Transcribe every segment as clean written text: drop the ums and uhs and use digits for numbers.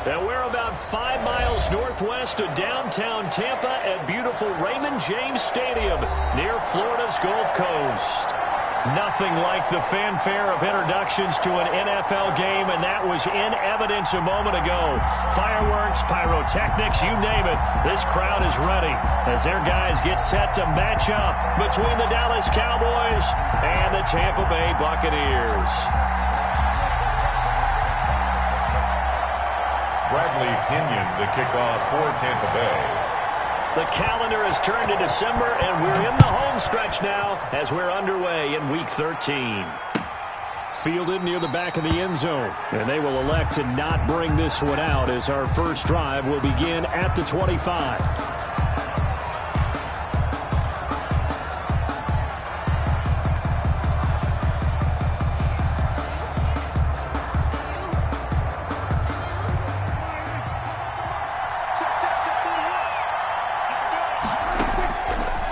And we're about 5 miles northwest of downtown Tampa at beautiful Raymond James Stadium near Florida's Gulf Coast. Nothing like the fanfare of introductions to an NFL game, and that was in evidence a moment ago. Fireworks, pyrotechnics, you name it. This crowd is ready as their guys get set to match up between the Dallas Cowboys and the Tampa Bay Buccaneers. Bradley Pinion, the kickoff for Tampa Bay. The calendar has turned to December, and we're in the home stretch now as we're underway in Week 13. Fielded near the back of the end zone, and they will elect to not bring this one out as our first drive will begin at the 25.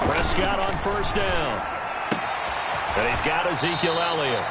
Prescott on first down. And he's got Ezekiel Elliott.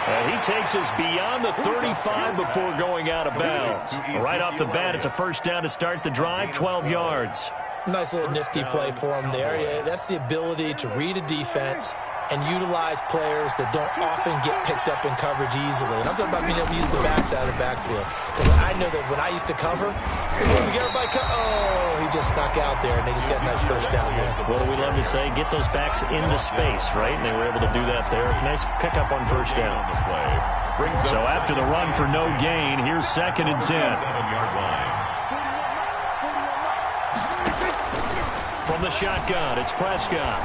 And he takes us beyond the 35 before going out of bounds. Right off the bat, it's a first down to start the drive, 12 yards. Nice little nifty play for him there. Yeah, that's the ability to read a defense and utilize players that don't often get picked up in coverage easily. And I'm talking about being able to use the backs out of the backfield. Because I know that when I used to cover, we get everybody he just snuck out there, and they just got a nice first down there. What do we love to say? Get those backs into space, right? And they were able to do that there. Nice pickup on first down. So after the run for no gain, here's 2nd and 10. From the shotgun, it's Prescott.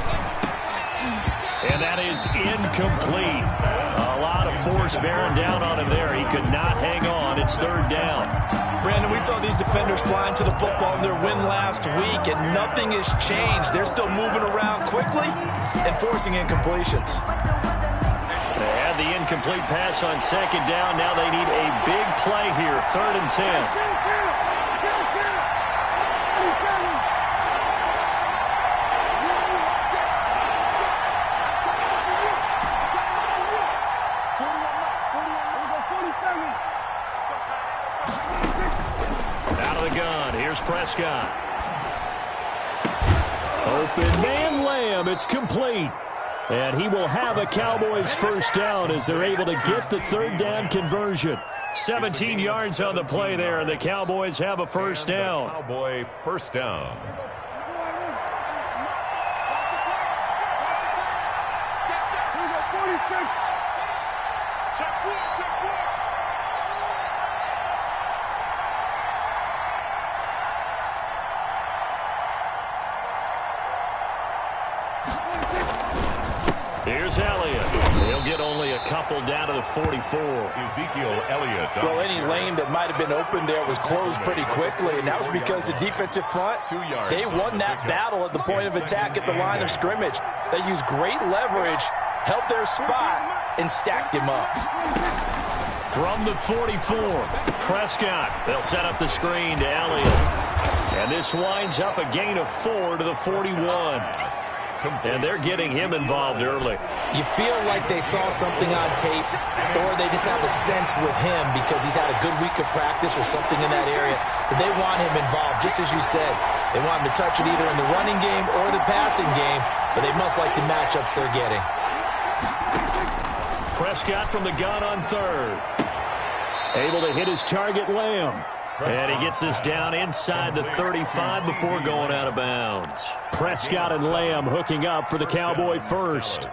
And that is incomplete. A lot of force bearing down on him there. He could not hang on. It's 3rd down. Brandon, we saw these defenders flying to the football in their win last week, and nothing has changed. They're still moving around quickly and forcing incompletions. They had the incomplete pass on 2nd down. Now they need a big play here, 3rd and 10. Prescott. Open man Lamb. It's complete. And he will have a Cowboys first down as they're able to get the 3rd down conversion. 17 yards on the play there, and the Cowboys have a first down. Cowboy first down. Here's Elliott. He'll get only a couple down to the 44. Ezekiel Elliott. Well, any lane that might have been open there was closed pretty quickly, and that was because the defensive front, they won that battle at the point of attack at the line of scrimmage. They used great leverage, held their spot, and stacked him up. From the 44, Prescott. They'll set up the screen to Elliott. And this winds up a gain of 4 to the 41. And they're getting him involved early. You feel like they saw something on tape, or they just have a sense with him because he's had a good week of practice or something in that area that they want him involved. Just as you said, they want him to touch it either in the running game or the passing game, but they must like the matchups they're getting. Prescott from the gun on 3rd. Able to hit his target, Lamb. And he gets us down inside the 35 before going out of bounds. Prescott and Lamb hooking up for the Cowboy first.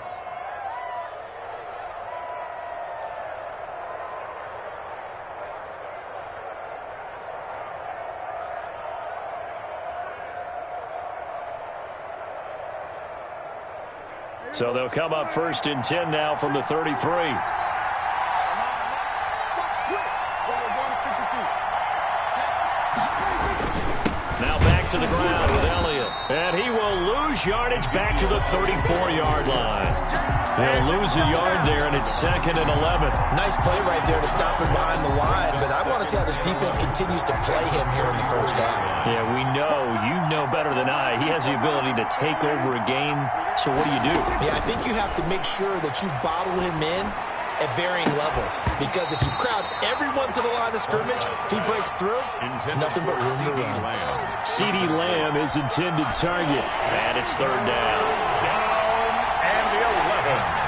So they'll come up 1st and 10 now from the 33. To the ground with Elliott. And he will lose yardage back to the 34-yard line. They'll lose a yard there, and it's 2nd and 11. Nice play right there to stop him behind the line, but I want to see how this defense continues to play him here in the first half. Yeah, we know. You know better than I. He has the ability to take over a game, so what do you do? Yeah, I think you have to make sure that you bottle him in at varying levels, because if you crowd everyone to the line of scrimmage, if he breaks gets through, it's nothing but room to run. CeeDee Lamb is intended target. And it's third down. Down and the 11.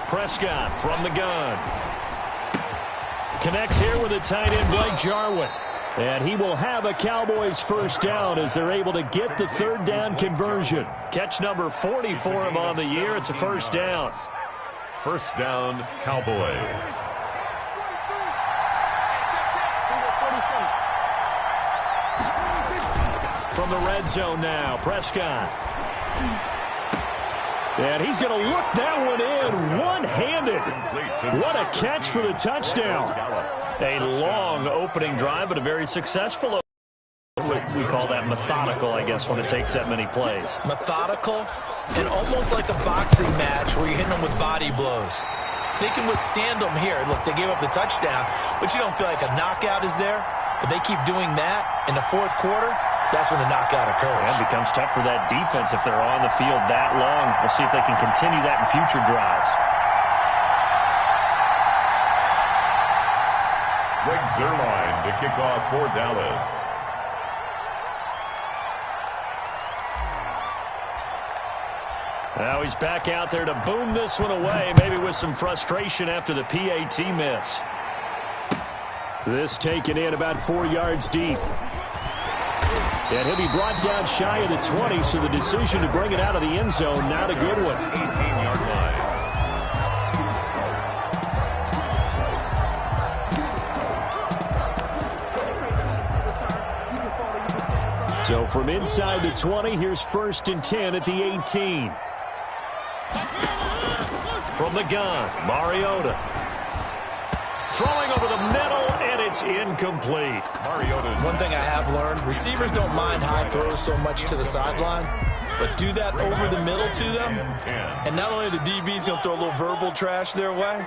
Prescott from the gun. Connects here with a tight end, Blake Jarwin. And he will have a Cowboys first down as they're able to get the third down conversion. Catch number 40 for him on the year. It's a first down. First down, Cowboys. From the red zone now, Prescott. And he's going to look that one in one-handed. What a catch for the touchdown. A long opening drive, but a very successful opening. We call that methodical, I guess, when it takes that many plays. Methodical and almost like a boxing match where you're hitting them with body blows. They can withstand them here. Look, they gave up the touchdown, but you don't feel like a knockout is there. But they keep doing that in the fourth quarter. That's when the knockout occurs. And it becomes tough for that defense if they're on the field that long. We'll see if they can continue that in future drives. Greg Zuerlein to kick off for Dallas. Now he's back out there to boom this one away, maybe with some frustration after the PAT miss. This taken in about 4 yards deep. And he'll be brought down shy of the 20, so the decision to bring it out of the end zone, not a good one. 18-yard line. So from inside the 20, here's 1st and 10 at the 18. From the gun, Mariota. Throwing over the middle, and it's incomplete. Mariota's one thing I have learned, receivers don't mind high throws so much to the sideline, but do that over the middle to them, and not only the DB's going to throw a little verbal trash their way,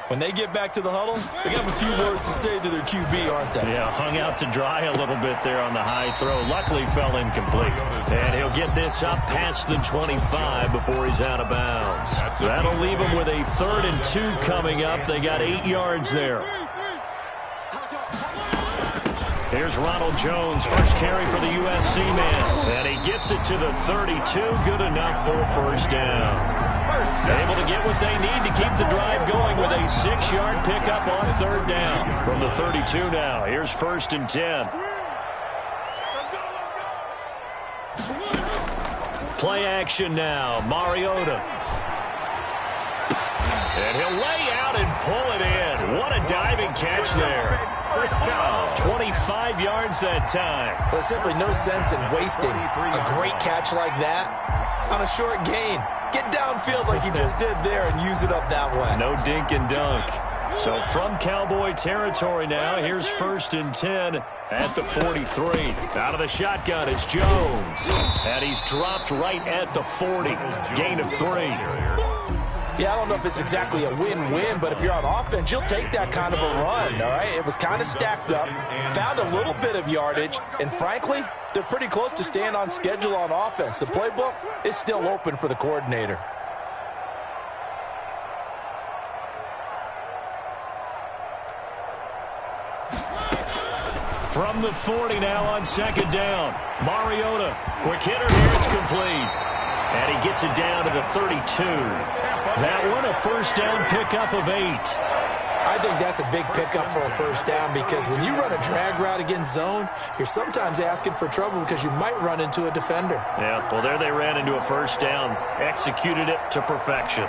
when they get back to the huddle, they have a few words to say to their QB, aren't they? Yeah, hung out to dry a little bit there on the high throw. Luckily fell incomplete. And he'll get this up past the 25 before he's out of bounds. That'll leave him with a 3rd and 2 coming up. They got 8 yards there. Here's Ronald Jones, first carry for the USC man. And he gets it to the 32. Good enough for first down. Able to get what they need to keep the drive going with a 6-yard pickup on 3rd down. From the 32 now, here's 1st and 10. Play action now, Mariota. And he'll lay out and pull it in. What a diving catch there. First down. 25 yards that time. There's simply no sense in wasting a great catch like that on a short gain. Get downfield like he just did there and use it up that way. No dink and dunk. So from Cowboy territory now, here's 1st and 10 at the 43. Out of the shotgun is Jones. And he's dropped right at the 40. Gain of 3. Yeah, I don't know if it's exactly a win-win, but if you're on offense, you'll take that kind of a run, all right? It was kind of stacked up, found a little bit of yardage, and frankly, they're pretty close to staying on schedule on offense. The playbook is still open for the coordinator. From the 40 now on 2nd down. Mariota, quick hitter here, it's complete. And he gets it down to the 32. That one a first down pickup of 8. I think that's a big pickup for a first down because when you run a drag route against zone, you're sometimes asking for trouble because you might run into a defender. Yeah, well, there they ran into a first down. Executed it to perfection.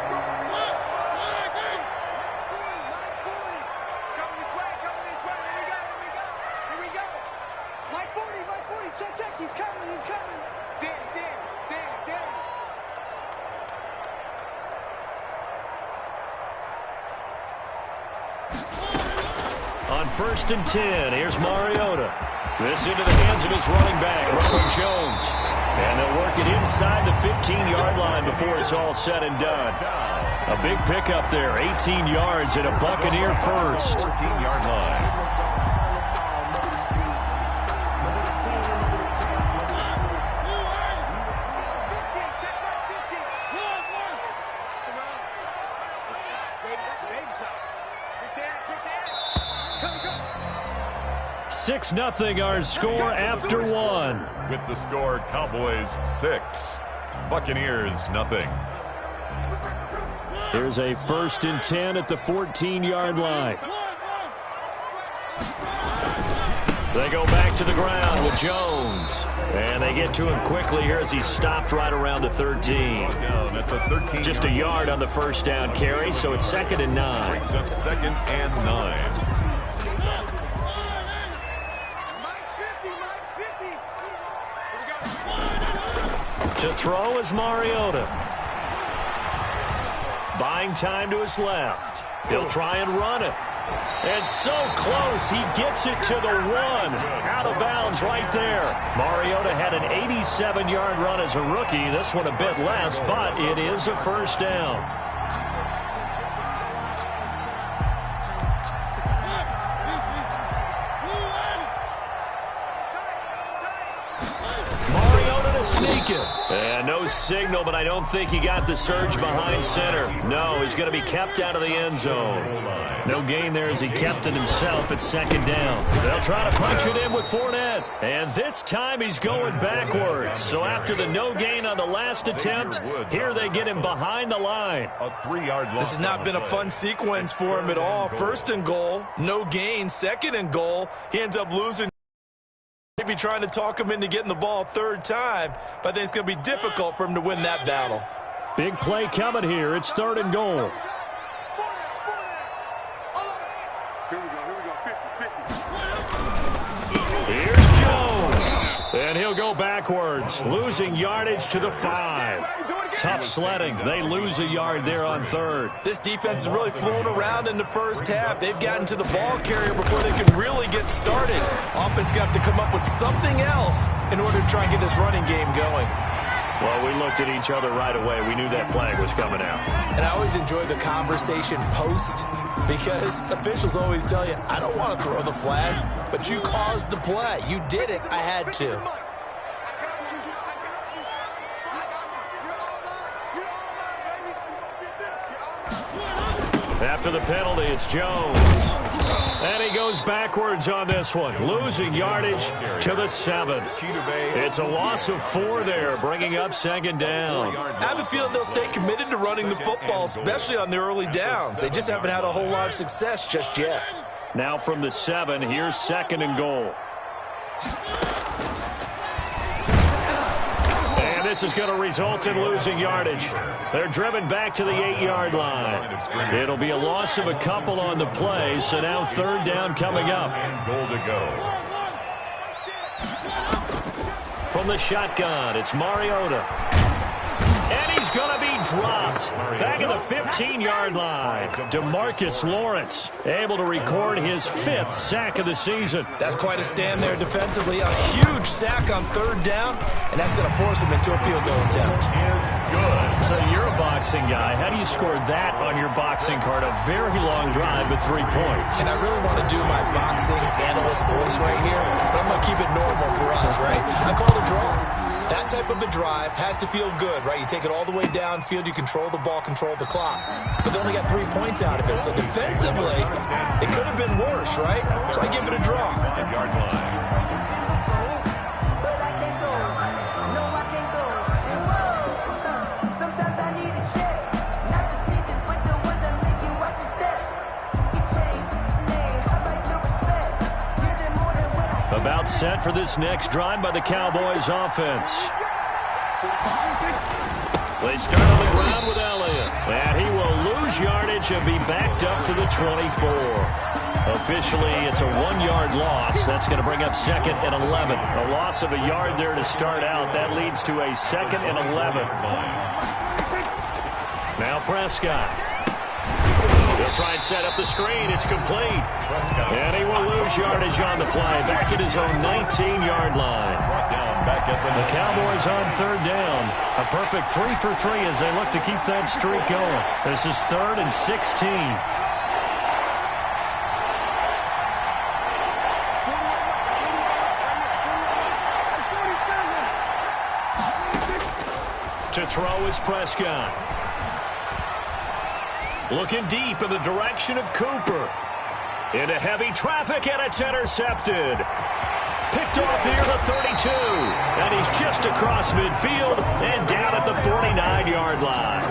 On 1st and 10, here's Mariota. This into the hands of his running back, Ronald Jones. And they'll work it inside the 15-yard line before it's all said and done. A big pickup there, 18 yards and a Buccaneer first. 14-yard line. 6-0 our score after one. With the score, Cowboys 6, Buccaneers 0. Here's a 1st and 10 at the 14-yard line. They go back to the ground with Jones. And they get to him quickly here as he stopped right around the 13. Just a yard on the first down carry, so it's 2nd and 9. Brings up 2nd and 9. To throw is Mariota. Buying time to his left. He'll try and run it. And so close, he gets it to the 1. Out of bounds right there. Mariota had an 87-yard run as a rookie. This one a bit less, but it is a first down. Mariota to sneak it. And no signal, but I don't think he got the surge behind center. No, he's going to be kept out of the end zone. No gain there as he kept it himself at 2nd down. They'll try to punch it in with Fournette. And this time he's going backwards. So after the no gain on the last attempt, here they get him behind the line. A 3-yard loss. This has not been a fun sequence for him at all. 1st and goal, no gain. 2nd and goal, he ends up losing. Maybe trying to talk him into getting the ball 3rd time, but I think it's going to be difficult for him to win that battle. Big play coming here. It's 3rd and goal. Here's Jones. And he'll go backwards, losing yardage to the 5. Tough sledding. They lose a yard there on 3rd. This defense has really flown around in the first half. They've gotten to the ball carrier before they can really get started. Offense got to come up with something else in order to try and get this running game going. Well, we looked at each other right away. We knew that flag was coming out. And I always enjoy the conversation post because officials always tell you, I don't want to throw the flag, but you caused the play. You did it. I had to. After the penalty, it's Jones. And he goes backwards on this one, losing yardage to the 7. It's a loss of 4 there, bringing up 2nd down. I have a feeling they'll stay committed to running the football, especially on the early downs. They just haven't had a whole lot of success just yet. Now from the 7, here's 2nd and goal. And this is going to result in losing yardage. They're driven back to the 8-yard line. It'll be a loss of a couple on the play, so now 3rd down coming up. And goal to go. From the shotgun, it's Mariota. And he's going to be dropped. Back at the 15-yard line. DeMarcus Lawrence able to record his 5th sack of the season. That's quite a stand there defensively. A huge sack on 3rd down, and that's going to force him into a field goal attempt. Good. So you're a boxing guy. How do you score that on your boxing card? A very long drive, but 3 points. And I really want to do my boxing analyst voice right here, but I'm going to keep it normal for us, right? I call it a draw. That type of a drive has to feel good, right? You take it all the way downfield, you control the ball, control the clock. But they only got 3 points out of it. So defensively, it could have been worse, right? So I give it a draw. 5-yard line. About set for this next drive by the Cowboys offense. They start on the ground with Elliott. And he will lose yardage and be backed up to the 24. Officially, it's a 1-yard loss. That's going to bring up 2nd and 11. A loss of a yard there to start out. That leads to a 2nd and 11. Now Prescott. He'll try and set up the screen. It's complete. And he will lose yardage on the play. Back at his own 19-yard line. The Cowboys on 3rd down. A perfect 3 for 3 as they look to keep that streak going. This is 3rd and 16. To throw is Prescott. Looking deep in the direction of Cooper. Into heavy traffic, and it's intercepted. Picked off near the 32, and he's just across midfield and down at the 49-yard line.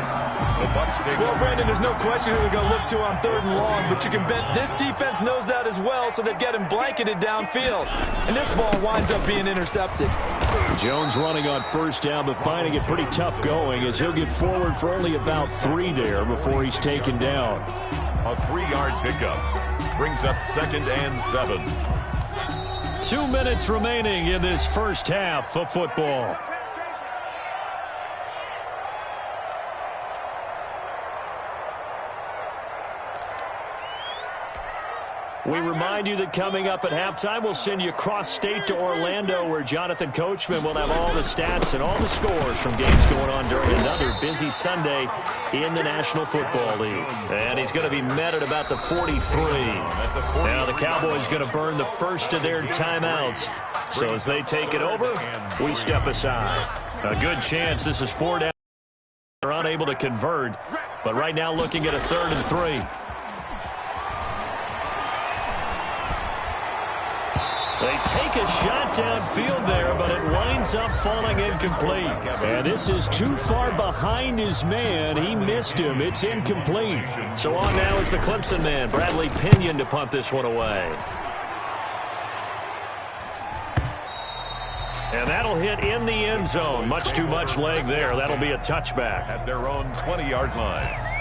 Well, Brandon, there's no question who they're going to look to on 3rd and long, but you can bet this defense knows that as well, so they're getting blanketed downfield. And this ball winds up being intercepted. Jones running on 1st down, but finding it pretty tough going as he'll get forward for only about 3 there before he's taken down. A 3-yard pickup brings up 2nd and 7. 2 minutes remaining in this first half of football. We remind you that coming up at halftime, we'll send you cross-state to Orlando, where Jonathan Coachman will have all the stats and all the scores from games going on during another busy Sunday in the National Football League. And he's going to be met at about the 43. Now the Cowboys going to burn the first of their timeouts. So as they take it over, we step aside. A good chance this is 4 down. They're unable to convert, but right now looking at a 3rd and 3. They take a shot downfield there, but it winds up falling incomplete. And this is too far behind his man. He missed him. It's incomplete. So on now is the Clemson man, Bradley Pinion, to punt this one away. And that'll hit in the end zone. Much too much leg there. That'll be a touchback. At their own 20-yard line.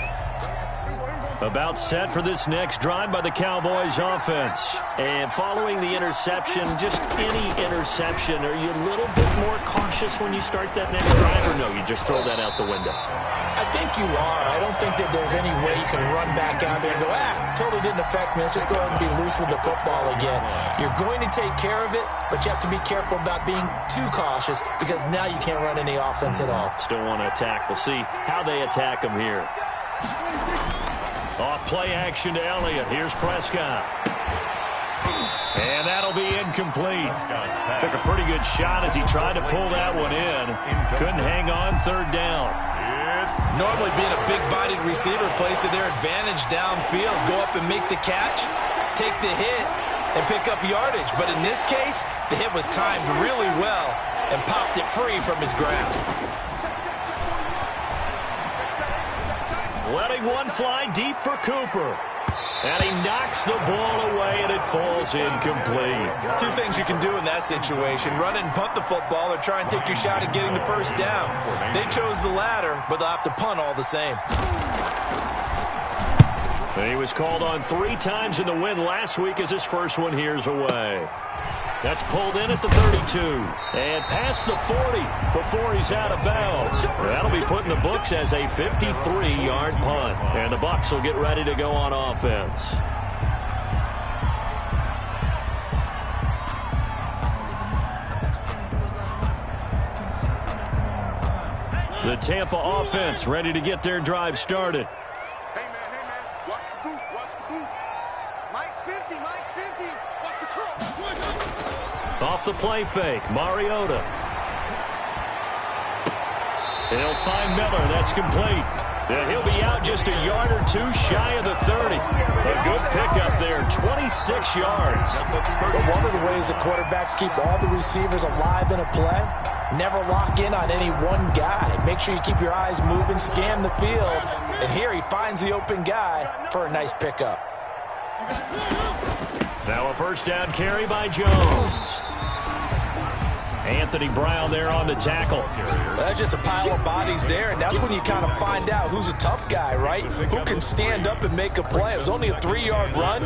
About set for this next drive by the Cowboys offense. And following the interception, just any interception, are you a little bit more cautious when you start that next drive, or no, you just throw that out the window? I think you are. I don't think that there's any way you can run back out there and go, totally didn't affect me. Let's just go ahead and be loose with the football again. You're going to take care of it, but you have to be careful about being too cautious because now you can't run any offense at all. Still want to attack. We'll see how they attack him here. Off play action to Elliott. Here's Prescott. And that'll be incomplete. Took a pretty good shot as he tried to pull that one in. Couldn't hang on 3rd down. Normally being a big-bodied receiver plays to their advantage downfield. Go up and make the catch, take the hit, and pick up yardage. But in this case, the hit was timed really well and popped it free from his grasp. Letting one fly deep for Cooper. And he knocks the ball away, and it falls incomplete. 2 things you can do in that situation. Run and punt the football or try and take your shot at getting the 1st down. They chose the latter, but they'll have to punt all the same. He was called on 3 times in the win last week as his first one here's away. That's pulled in at the 32 and past the 40 before he's out of bounds. That'll be put in the books as a 53-yard punt. And the Bucs will get ready to go on offense. The Tampa offense ready to get their drive started. Hey, man, watch the boot, watch the boot. Mike's 50, watch the cross. Off the play fake, Mariota. He'll find Miller, that's complete. And he'll be out just a yard or 2 shy of the 30. A good pickup there, 26 yards. But one of the ways the quarterbacks keep all the receivers alive in a play, never lock in on any one guy. Make sure you keep your eyes moving, scan the field. And here he finds the open guy for a nice pickup. Now a 1st down carry by Jones. Anthony Brown there on the tackle. That's just a pile of bodies there, and that's when you kind of find out who's a tough guy, right? Who can stand up and make a play. It was only a 3-yard run,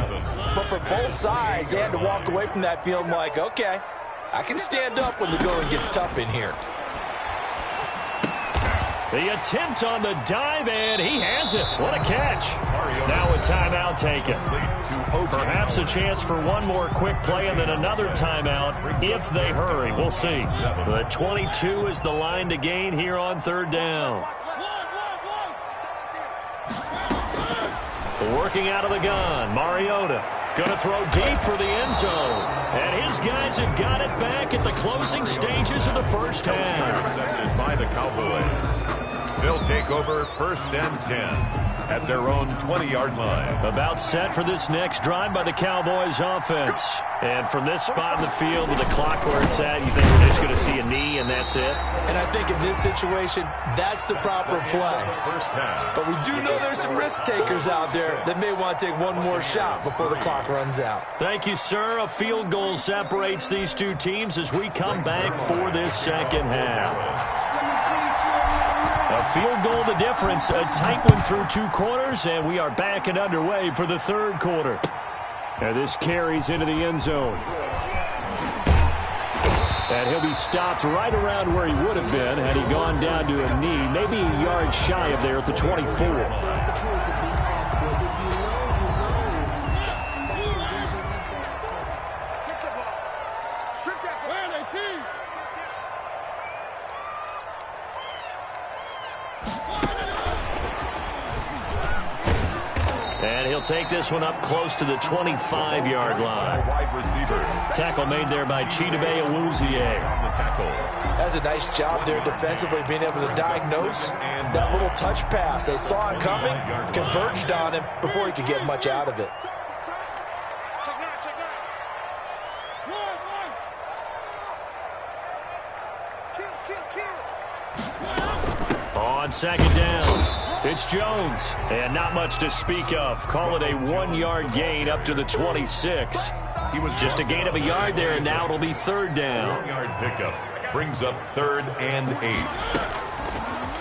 but for both sides, they had to walk away from that field like, okay, I can stand up when the going gets tough in here. The attempt on the dive, and he has it. What a catch. Now a timeout taken. Perhaps a chance for one more quick play and then another timeout if they hurry. We'll see. The 22 is the line to gain here on 3rd down. Working out of the gun, Mariota. Going to throw deep for the end zone. And his guys have got it back at the closing stages of the first half. Intercepted by the Cowboys. They'll take over 1st and 10. at their own 20-yard line. About set for this next drive by the Cowboys offense. And from this spot in the field with the clock where it's at, you think we're just going to see a knee and that's it? And I think in this situation, that's the proper play. But we do know there's some risk takers out there that may want to take one more shot before the clock runs out. Thank you, sir. A field goal separates these two teams as we come back for this second half. A field goal the difference, a tight one through two quarters, and we are back and underway for the third quarter. And this carries into the end zone. And he'll be stopped right around where he would have been had he gone down to a knee, maybe a yard shy of there at the 24. And he'll take this one up close to the 25-yard line. Wide receiver. Tackle made there by Chidobe Awuzie. That's a nice job there defensively, being able to diagnose that little touch pass. They saw it coming, converged on him before he could get much out of it. On second down. It's Jones, and not much to speak of. Call it a 1-yard gain up to the 26. He was just a gain of a yard there, and now it'll be third down. 1-yard pickup brings up 3rd and 8.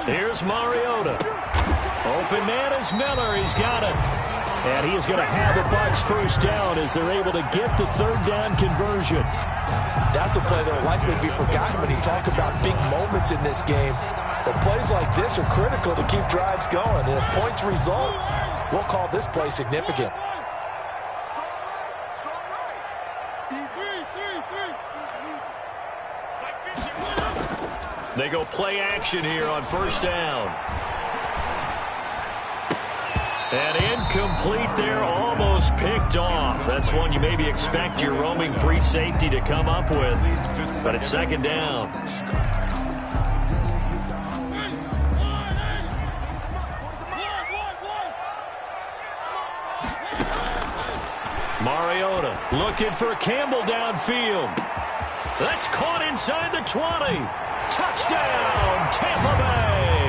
Here's Mariota. Open man is Miller. He's got it. And he is going to have the Bucs first down as they're able to get the third down conversion. That's a play that will likely be forgotten when you talk about big moments in this game. But plays like this are critical to keep drives going. And if points result, we'll call this play significant. They go play action here on first down. And incomplete there, almost picked off. That's one you maybe expect your roaming free safety to come up with. But it's second down. Mariota looking for Campbell downfield. That's caught inside the 20. Touchdown, Tampa Bay.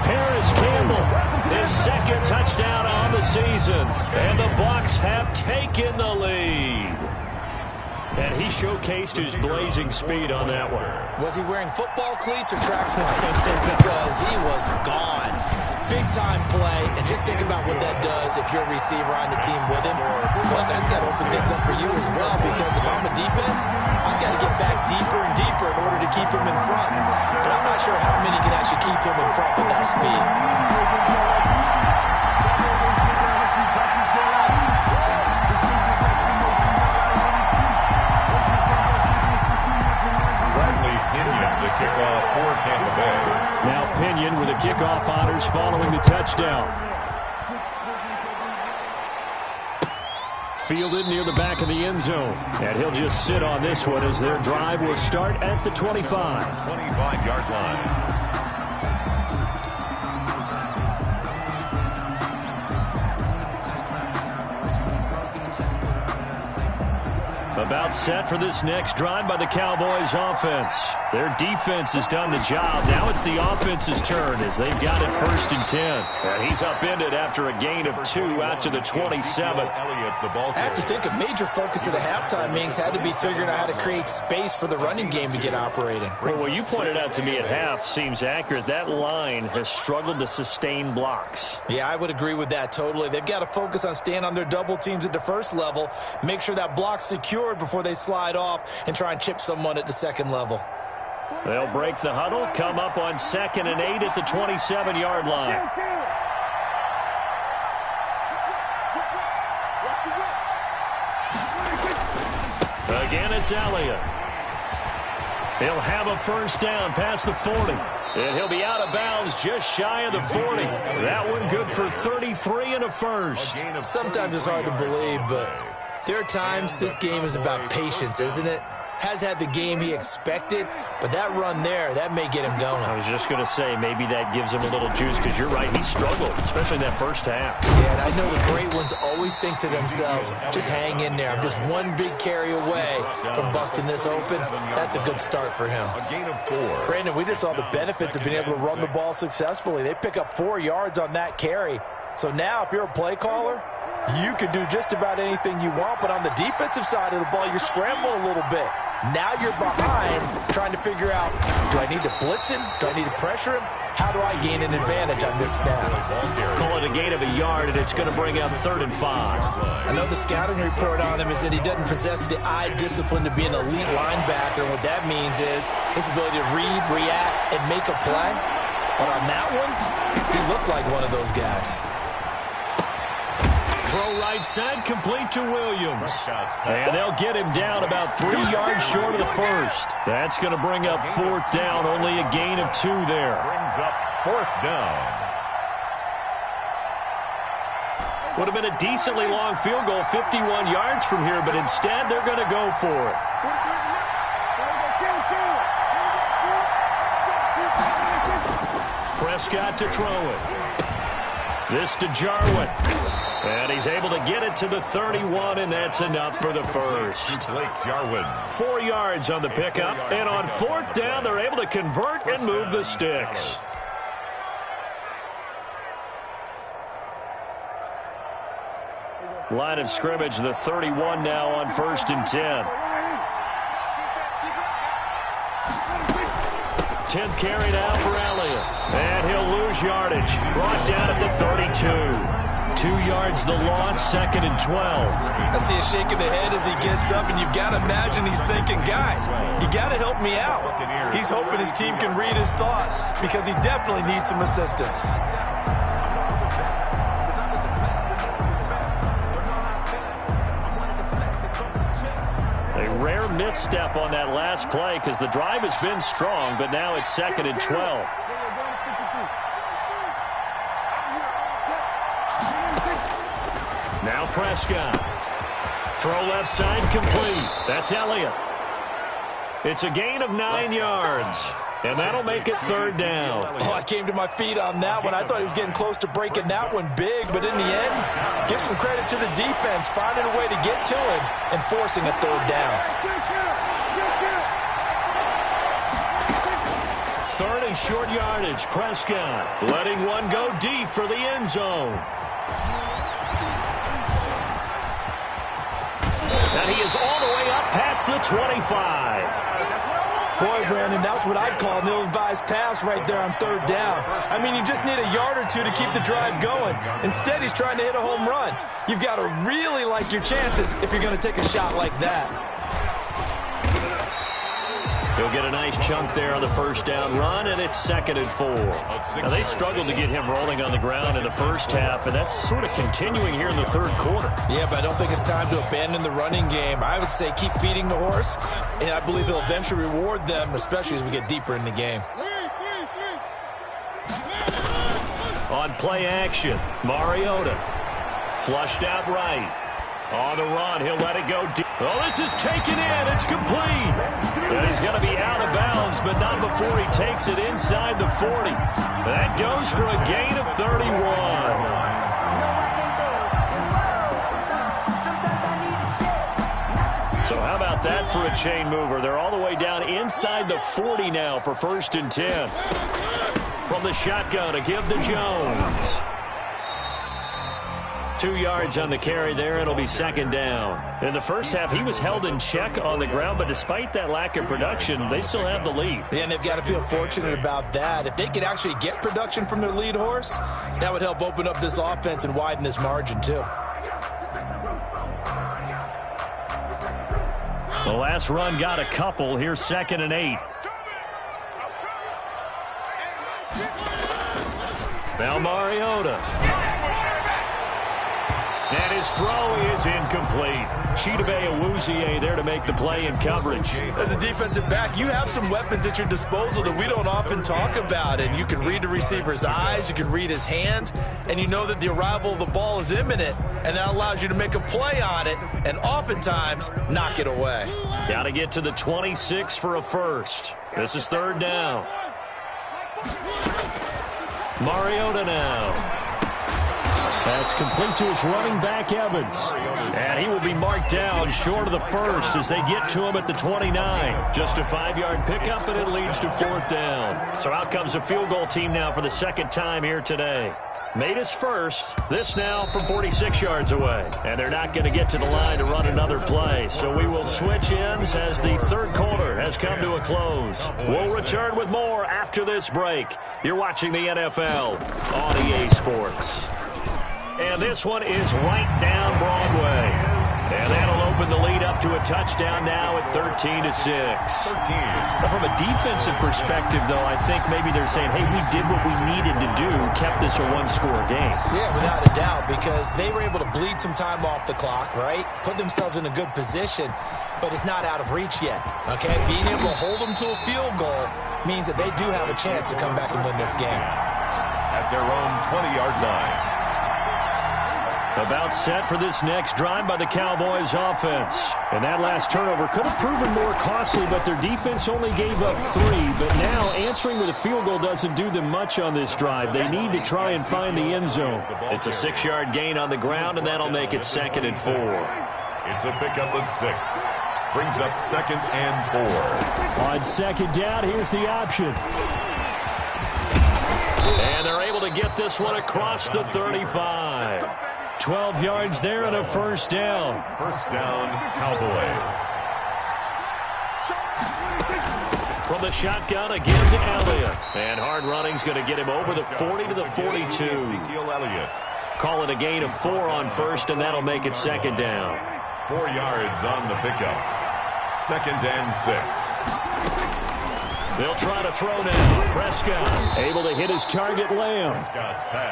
Paris Campbell, his second touchdown on the season. And the Bucs have taken the lead. And he showcased his blazing speed on that one. Was he wearing football cleats or track smarts? Because he was gone. Big-time play, and just think about what that does if you're a receiver on the team with him. Well, that's got to open things up for you as well, because if I'm a defense, I've got to get back deeper and deeper in order to keep him in front. But I'm not sure how many can actually keep him in front with that speed. The kickoff for Tampa Bay. Now Pinion with the kickoff honors following the touchdown. Fielded near the back of the end zone. And he'll just sit on this one as their drive will start at the 25. 25-yard line. About set for this next drive by the Cowboys offense. Their defense has done the job. Now it's the offense's turn as they've got it 1st and 10. And he's upended after a gain of 2 out to the 27. I have to think a major focus of the halftime meetings had to be figuring out how to create space for the running game to get operating. Well, what you pointed out to me at half seems accurate. That line has struggled to sustain blocks. Yeah, I would agree with that totally. They've got to focus on staying on their double teams at the first level, make sure that block's secured before they slide off and try and chip someone at the second level. They'll break the huddle, come up on 2nd and 8 at the 27-yard line. Again, it's Elliott. He'll have a first down past the 40. And he'll be out of bounds just shy of the 40. That one good for 33 and a first. Sometimes it's hard to believe, but there are times this game is about patience, isn't it? has had the game he expected, but that run there, that may get him going. I was just going to say, maybe that gives him a little juice, because you're right, he struggled, especially in that first half. Yeah, and I know the great ones always think to themselves, just hang in there. I'm just one big carry away from busting this open. That's a good start for him. A gain of 4. Brandon, we just saw the benefits of being able to run the ball successfully. They pick up 4 yards on that carry. So now, if you're a play caller, you can do just about anything you want, but on the defensive side of the ball, you're scrambling a little bit. Now you're behind, trying to figure out, do I need to blitz him? Do I need to pressure him? How do I gain an advantage on this snap? Call it a gain of a yard, and it's going to bring up 3rd and 5. I know the scouting report on him is that he doesn't possess the eye discipline to be an elite linebacker. And what that means is his ability to read, react, and make a play. But on that one, he looked like one of those guys. Throw right side, complete to Williams. And they'll get him down about 3 yards short of the first. That's going to bring up 4th down, only a gain of 2 there. Brings up 4th down. Would have been a decently long field goal, 51 yards from here, but instead they're going to go for it. Prescott to throw it. This to Jarwin. And he's able to get it to the 31, and that's enough for the first. Blake Jarwin. 4 yards on the pickup, and on 4th down, they're able to convert and move the sticks. Line of scrimmage, the 31 now on 1st and 10. 10th carry now for Elliott. And he'll lose yardage. Brought down at the 32. 2 yards the loss, 2nd and 12. I see a shake of the head as he gets up, and you've got to imagine he's thinking, guys, you got to help me out. He's hoping his team can read his thoughts because he definitely needs some assistance. A rare misstep on that last play because the drive has been strong, but now it's 2nd and 12. Now Prescott. Throw left side complete. That's Elliott. It's a gain of 9 yards. And that'll make it 3rd down. Oh, I came to my feet on that one. I thought he was getting close to breaking that one big, but in the end, give some credit to the defense, finding a way to get to him and forcing a 3rd down. 3rd and short yardage. Prescott letting one go deep for the end zone. And he is all the way up past the 25. Boy, Brandon, that's what I'd call an ill-advised pass right there on 3rd down. I mean, you just need a yard or two to keep the drive going. Instead, he's trying to hit a home run. You've got to really like your chances if you're going to take a shot like that. He'll get a nice chunk there on the 1st down run, and it's 2nd and 4. Now, they struggled to get him rolling on the ground in the first half, and that's sort of continuing here in the 3rd quarter. Yeah, but I don't think it's time to abandon the running game. I would say keep feeding the horse, and I believe he'll eventually reward them, especially as we get deeper in the game. On play action, Mariota. Flushed out right. On the run, he'll let it go deep. Oh, this is taken in. It's complete. And he's going to be out of bounds, but not before he takes it inside the 40. That goes for a gain of 31. So how about that for a chain mover? They're all the way down inside the 40 now for 1st and 10. From the shotgun to give to Jones. 2 yards on the carry there. It'll be 2nd down. In the first half, he was held in check on the ground, but despite that lack of production, they still have the lead. Yeah, and they've got to feel fortunate about that. If they could actually get production from their lead horse, that would help open up this offense and widen this margin, too. The last run got a couple. Here's 2nd and 8. Now Mariota. And his throw is incomplete. Chidobe Awuzie there to make the play in coverage. As a defensive back, you have some weapons at your disposal that we don't often talk about. And you can read the receiver's eyes, you can read his hands, and you know that the arrival of the ball is imminent. and that allows you to make a play on it and oftentimes knock it away. Got to get to the 26 for a first. This is third down. Mariota now. That's complete to his running back, Evans. And he will be marked down short of the first as they get to him at the 29. Just a 5-yard pickup, and it leads to fourth down. So out comes a field goal team now for the second time here today. Made his first. This now from 46 yards away. And they're not going to get to the line to run another play. So we will switch ends as the third quarter has come to a close. We'll return with more after this break. You're watching the NFL on EA Sports. And this one is right down Broadway. And that'll open the lead up to a touchdown now at 13-6. From a defensive perspective, though, I think maybe they're saying, hey, we did what we needed to do, kept this a one-score game. Yeah, without a doubt, because they were able to bleed some time off the clock, right? Put themselves in a good position, but it's not out of reach yet, okay? Being able to hold them to a field goal means that they do have a chance to come back and win this game. At their own 20-yard line. About set for this next drive by the Cowboys offense. And that last turnover could have proven more costly, but their defense only gave up 3. But now answering with a field goal doesn't do them much on this drive. They need to try and find the end zone. It's a 6-yard gain on the ground, and that'll make it 2nd and 4. It's a pickup of 6. Brings up 2nd and 4. On second down, here's the option. And they're able to get this one across the 35. 12 yards there and a first down. First down, Cowboys. From the shotgun again to Elliott. And hard running's going to get him over the 40 to the 42. Ezekiel Elliott. Call it a gain of 4 on first, and that'll make it 2nd down. 4 yards on the pickup. 2nd and 6. They'll try to throw now. Prescott able to hit his target, Lamb.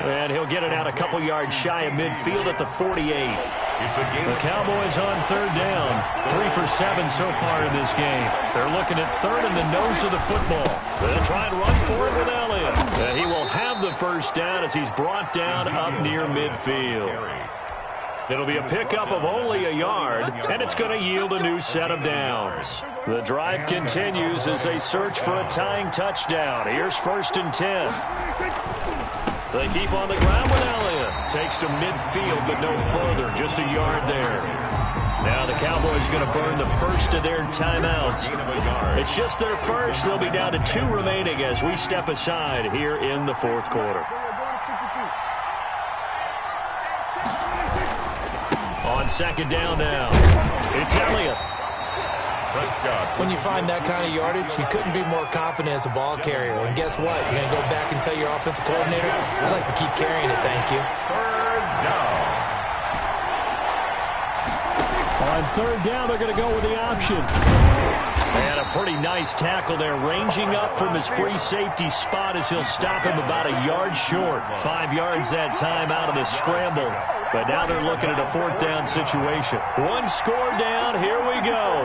And he'll get it out a couple yards shy of midfield at the 48. The Cowboys on third down. 3 for 7 so far in this game. They're looking at third in the nose of the football. They'll try and run for it with Elliott. And he will have the first down as he's brought down up near midfield. It'll be a pickup of only a yard, and it's going to yield a new set of downs. The drive continues as they search for a tying touchdown. Here's 1st and 10. They keep on the ground with Elliott. Takes to midfield, but no further, just a yard there. Now the Cowboys going to burn the first of their timeouts. It's just their first. They'll be down to 2 remaining as we step aside here in the fourth quarter. On second down now, it's Elliott. Prescott. When you find that kind of yardage, you couldn't be more confident as a ball carrier. And guess what? You're going to go back and tell your offensive coordinator, I'd like to keep carrying it, thank you. Third down. On third down, they're going to go with the option. And a pretty nice tackle there, ranging up from his free safety spot as he'll stop him about a yard short. 5 yards that time out of the scramble. But now they're looking at a fourth down situation. 1 score down, here we go.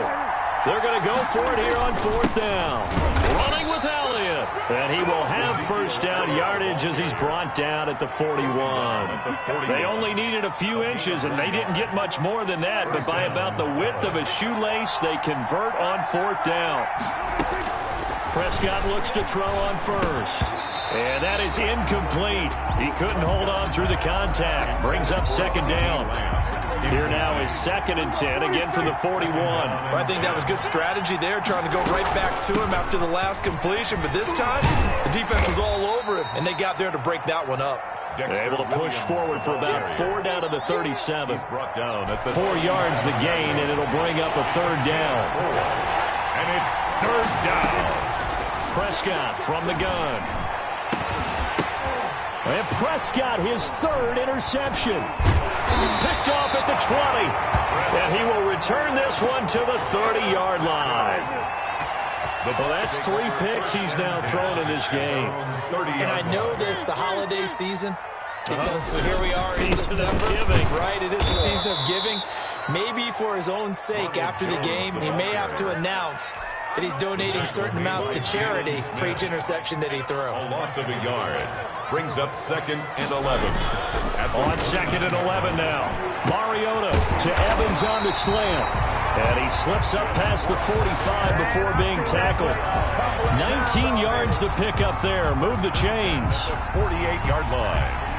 They're going to go for it here on fourth down. Running with Elliott. And he will have first down yardage as he's brought down at the 41. They only needed a few inches, and they didn't get much more than that. But by about the width of a shoelace, they convert on fourth down. Prescott looks to throw on first. And that is incomplete. He couldn't hold on through the contact. Brings up second down. Here now is 2nd and 10, again from the 41. Well, I think that was good strategy there, trying to go right back to him after the last completion. But this time, the defense was all over him, and they got there to break that one up. They're able to push forward for about 4 down to the 37. Brought down at the 4 yards the gain, and it'll bring up a third down. And it's third down. Prescott from the gun. And Prescott, his 3rd interception. Picked off at the 20. And he will return this one to the 30-yard line. Well, that's 3 picks he's now thrown in this game. And I know this, the holiday season, because here we are in Season of December. giving. Right, it is the season of giving. Maybe for his own sake, after the game, he may have to announce that he's donating certain amounts to charity for each interception that he threw. A loss of a yard. Brings up 2nd and 11. On 2nd and 11 now. Mariota to Evans on the slant. And he slips up past the 45 before being tackled. 19 yards to pick up there. Move the chains. 48-yard line.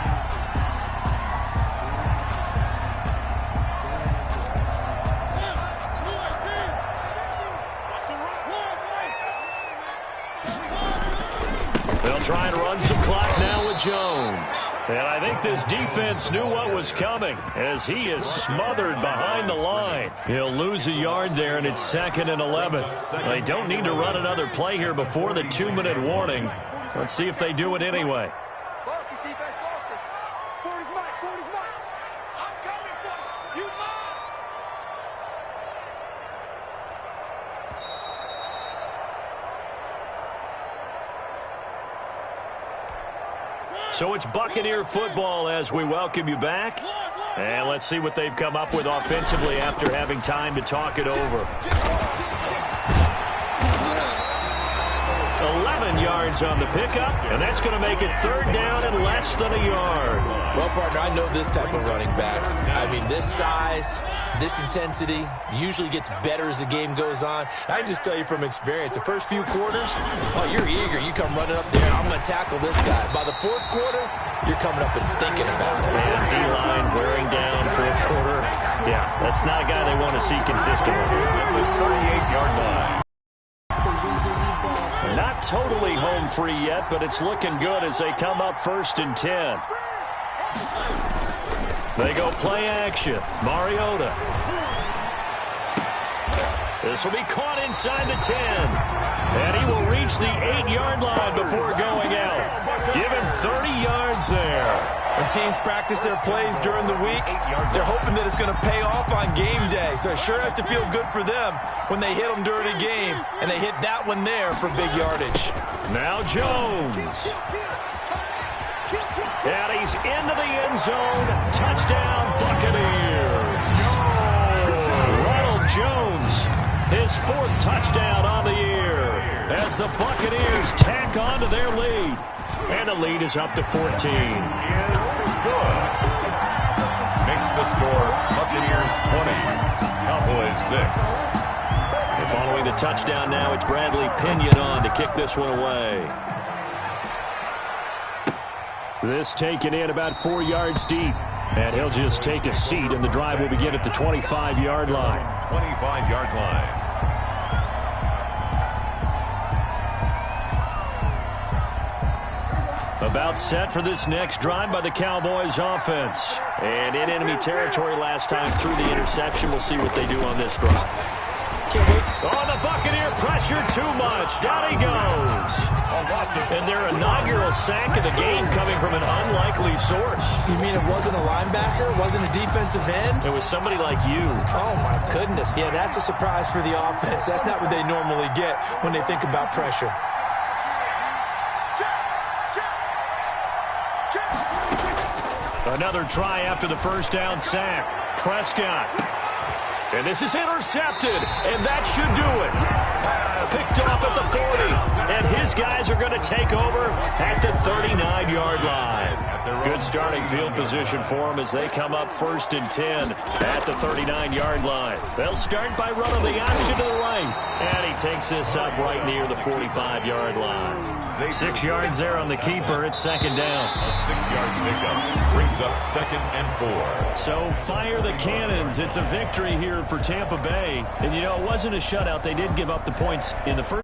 They'll try and run some clock now with Jones. And I think this defense knew what was coming as he is smothered behind the line. He'll lose a yard there, and it's 2nd and 11. They don't need to run another play here before the 2-minute warning. Let's see if they do it anyway. Focus, defense, focus. 40's Mike, 40's Mike. I'm coming for you. You mine. So it's Buccaneer football as we welcome you back. And let's see what they've come up with offensively after having time to talk it over. 11 yards on the pickup, and that's going to make it 3rd down and less than a yard. Well, partner, I know this type of running back. I mean, this size, this intensity usually gets better as the game goes on. I can just tell you from experience, the first few quarters, oh, you're eager. You come running up there, I'm going to tackle this guy. By the 4th quarter, you're coming up and thinking about it. And D-line wearing down 4th quarter. Yeah, that's not a guy they want to see consistently. At the 38-yard line. Not totally home free yet, but it's looking good as they come up 1st and 10. They go play action. Mariota. This will be caught inside the 10. And he will reach the 8-yard line before going out. Give him 30 yards there. When teams practice their plays during the week, they're hoping that it's going to pay off on game day. So it sure has to feel good for them when they hit them during a game. And they hit that one there for big yardage. Now Jones. And he's into the end zone. Touchdown, Buccaneers. Ronald Jones, his 4th touchdown on the year as the Buccaneers tack on to their lead. And the lead is up to 14. Is good. Makes the score Buccaneers 20, Cowboys 6. And following the touchdown now, it's Bradley Pinion on to kick this one away. This taken in about 4 yards deep. And he'll just take a seat, and the drive will begin at the 25-yard line. 25-yard line. About set for this next drive by the Cowboys offense. And in enemy territory last time through the interception. We'll see what they do on this drive. Oh, the Buccaneer pressure too much. Down he goes. And their inaugural sack of the game coming from an unlikely source. You mean it wasn't a linebacker? It wasn't a defensive end? It was somebody like you. Oh, my goodness. Yeah, that's a surprise for the offense. That's not what they normally get when they think about pressure. Another try after the 1st down sack. Prescott. And this is intercepted, and that should do it. Picked off at the 40, and his guys are going to take over at the 39-yard line. Good starting field position for them as they come up 1st and 10 at the 39-yard line. They'll start by running the option to the right, and he takes this up right near the 45-yard line. 6 yards there on the keeper. It's 2nd down. A 6-yard pickup brings up 2nd and 4. So fire the cannons. It's a victory here for Tampa Bay. And, you know, it wasn't a shutout. They did give up the points in the first.